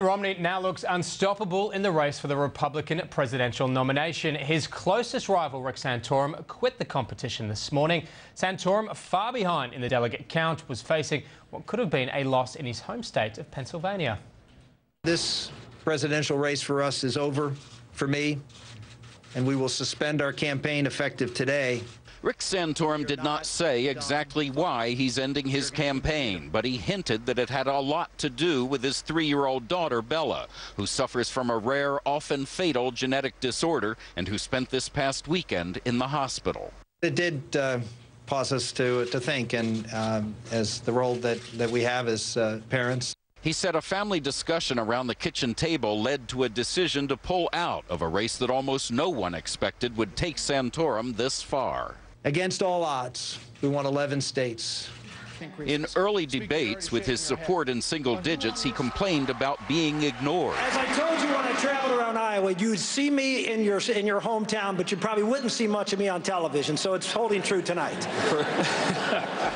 Romney now looks unstoppable in the race for the Republican presidential nomination. His closest rival, Rick Santorum, quit the competition this morning. Santorum, far behind in the delegate count, was facing what could have been a loss in his home state of Pennsylvania. This presidential race for us is over for me, and we will suspend our campaign effective today. Rick Santorum did not say exactly why he's ending his campaign, but he hinted that it had a lot to do with his 3-year-old daughter, Bella, who suffers from a rare, often fatal genetic disorder and who spent this past weekend in the hospital. It did cause us to think, and as the role that we have as parents. He said a family discussion around the kitchen table led to a decision to pull out of a race that almost no one expected would take Santorum this far. Against all odds, we won 11 states. In early debates with his support in single digits, he complained about being ignored. As I told you when I traveled around Iowa, you'd see me in your hometown, but you probably wouldn't see much of me on television, so it's holding true tonight.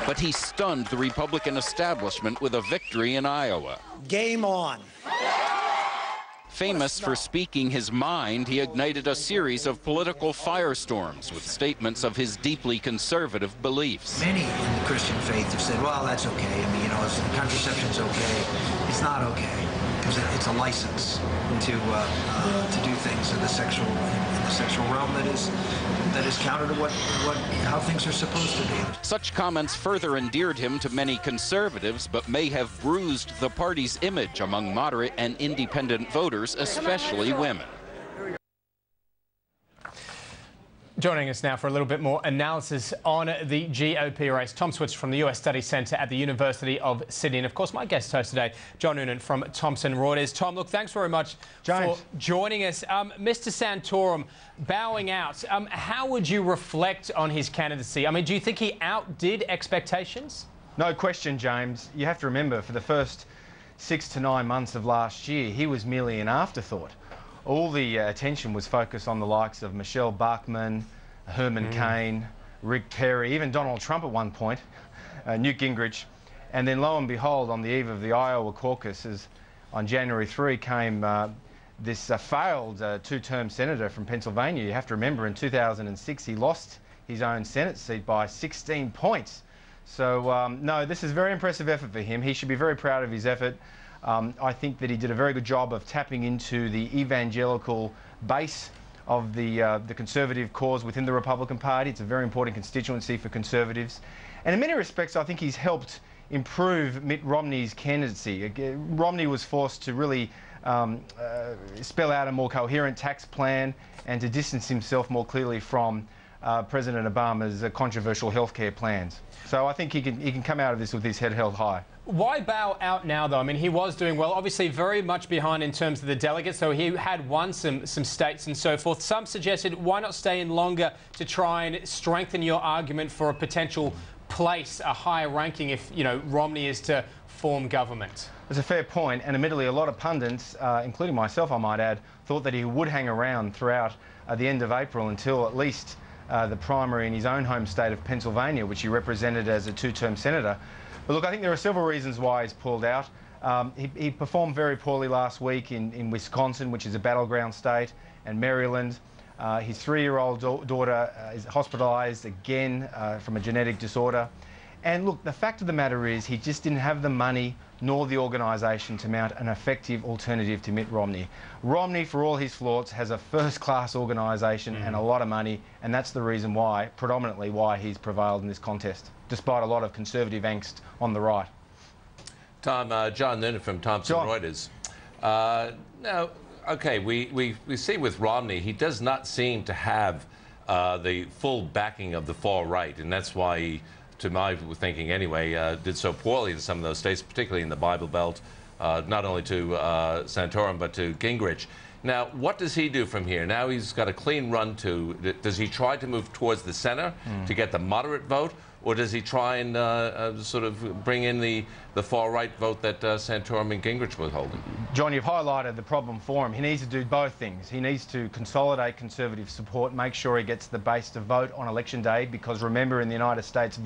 But he stunned the Republican establishment with a victory in Iowa. Game on. Famous for speaking his mind, he ignited a series of political firestorms with statements of his deeply conservative beliefs. Many in the Christian faith have said, well, that's okay. I mean, you know, contraception's okay. It's not okay because it's a license to do things in the sexual realm that is counter to how things are supposed to be. Such comments further endeared him to many conservatives, but may have bruised the party's image among moderate and independent voters, especially women. Joining us now for a little bit more analysis on the GOP race, Tom Switzer from the US Studies Centre at the University of Sydney. And, of course, my guest host today, John Noonan from Thomson Reuters. Tom, look, thanks very much for joining us. Mr Santorum, bowing out, how would you reflect on his candidacy? I mean, do you think he outdid expectations? No question, James. You have to remember, for the first 6 to 9 months of last year, he was merely an afterthought. All the attention was focused on the likes of Michelle Bachmann, Herman Cain, Rick Perry, even Donald Trump at one point, Newt Gingrich. And then lo and behold, on the eve of the Iowa caucuses on January 3 came this failed two-term senator from Pennsylvania. You have to remember, in 2006 he lost his own Senate seat by 16 points. So no, this is a very impressive effort for him. He should be very proud of his effort. I think that he did a very good job of tapping into the evangelical base of the conservative cause within the Republican Party. It's a very important constituency for conservatives. And in many respects, I think he's helped improve Mitt Romney's candidacy. Romney was forced to really spell out a more coherent tax plan and to distance himself more clearly from President Obama's controversial healthcare plans. So I think he can come out of this with his head held high. Why bow out now, though? I mean, he was doing well, obviously very much behind in terms of the delegates, so he had won some states and so forth. Some suggested, why not stay in longer to try and strengthen your argument for a potential place, a higher ranking, if, you know, Romney is to form government? That's a fair point, and admittedly a lot of pundits, including myself I might add, thought that he would hang around throughout the end of April until at least the primary in his own home state of Pennsylvania, which he represented as a two-term senator. But look, I think there are several reasons why he's pulled out. He performed very poorly last week in Wisconsin, which is a battleground state, and Maryland. His 3-year-old daughter is hospitalised again from a genetic disorder. And look, the fact of the matter is he just didn't have the money nor the organisation to mount an effective alternative to Mitt Romney. Romney, for all his flaws, has a first-class organisation and a lot of money, and that's the reason why, predominantly why he's prevailed in this contest, despite a lot of conservative angst on the right. Tom, John Noonan from Thomson Reuters. Now, okay, we see with Romney, he does not seem to have the full backing of the far right, and that's why he, to my thinking anyway, did so poorly in some of those states, particularly in the Bible Belt, not only to Santorum but to Gingrich. Now, what does he do from here? Now he's got a clean run to, does he try to move towards the center to get the moderate vote, or does he try and sort of bring in the far-right vote that Santorum and Gingrich were holding? John, you've highlighted the problem for him. He needs to do both things. He needs to consolidate conservative support, make sure he gets the base to vote on election day, because remember, in the United States,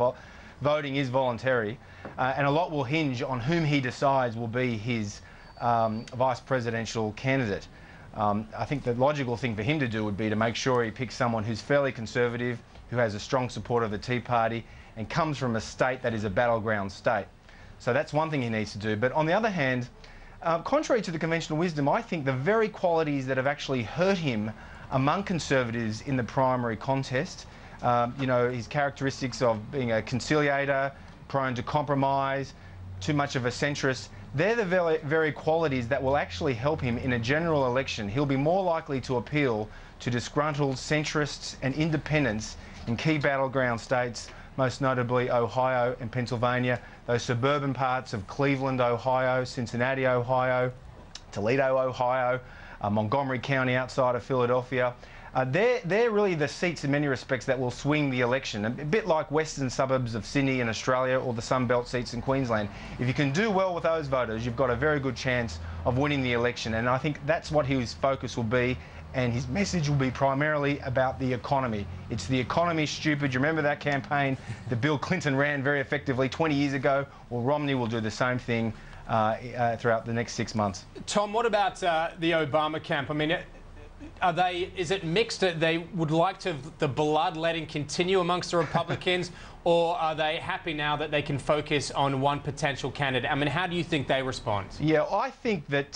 voting is voluntary, and a lot will hinge on whom he decides will be his vice presidential candidate. I think the logical thing for him to do would be to make sure he picks someone who's fairly conservative, who has a strong support of the Tea Party, and comes from a state that is a battleground state. So that's one thing he needs to do. But on the other hand, contrary to the conventional wisdom, I think the very qualities that have actually hurt him among conservatives in the primary contest, you know, his characteristics of being a conciliator, prone to compromise, too much of a centrist, they're the very qualities that will actually help him in a general election. He'll be more likely to appeal to disgruntled centrists and independents in key battleground states, most notably Ohio and Pennsylvania, those suburban parts of Cleveland, Ohio, Cincinnati, Ohio, Toledo, Ohio, Montgomery County outside of Philadelphia. They're really the seats in many respects that will swing the election, a bit like western suburbs of Sydney in Australia or the Sunbelt seats in Queensland. If you can do well with those voters, you've got a very good chance of winning the election, and I think that's what his focus will be, and his message will be primarily about the economy. It's the economy, stupid. You remember that campaign that Bill Clinton ran very effectively 20 years ago? Well, Romney will do the same thing throughout the next 6 months. Tom, what about the Obama camp? I mean, is it mixed? They would like the bloodletting continue amongst the Republicans, or are they happy now that they can focus on one potential candidate? I mean, how do you think they respond? Yeah, I think that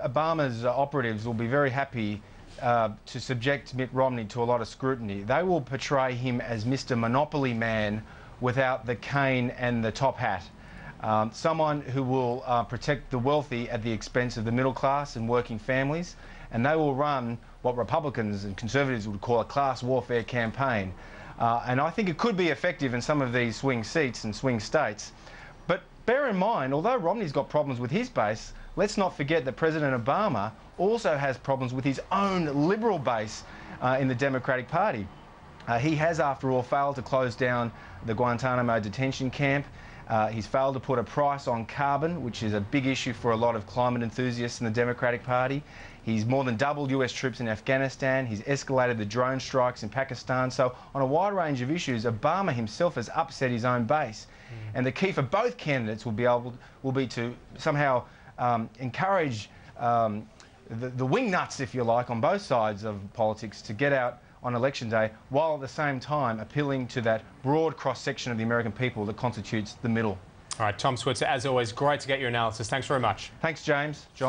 Obama's operatives will be very happy to subject Mitt Romney to a lot of scrutiny. They will portray him as Mr. Monopoly Man without the cane and the top hat. Someone who will protect the wealthy at the expense of the middle class and working families, and they will run what Republicans and conservatives would call a class warfare campaign. And I think it could be effective in some of these swing seats and swing states. But bear in mind, although Romney's got problems with his base, let's not forget that President Obama also has problems with his own liberal base in the Democratic Party. He has, after all, failed to close down the Guantanamo detention camp. He's failed to put a price on carbon, which is a big issue for a lot of climate enthusiasts in the Democratic Party. He's more than doubled US troops in Afghanistan. He's escalated the drone strikes in Pakistan. So on a wide range of issues, Obama himself has upset his own base. And the key for both candidates will be to somehow encourage the wingnuts, if you like, on both sides of politics to get out on election day, while at the same time appealing to that broad cross-section of the American people that constitutes the middle. All right, Tom Switzer, as always, great to get your analysis. Thanks very much. Thanks, James. John?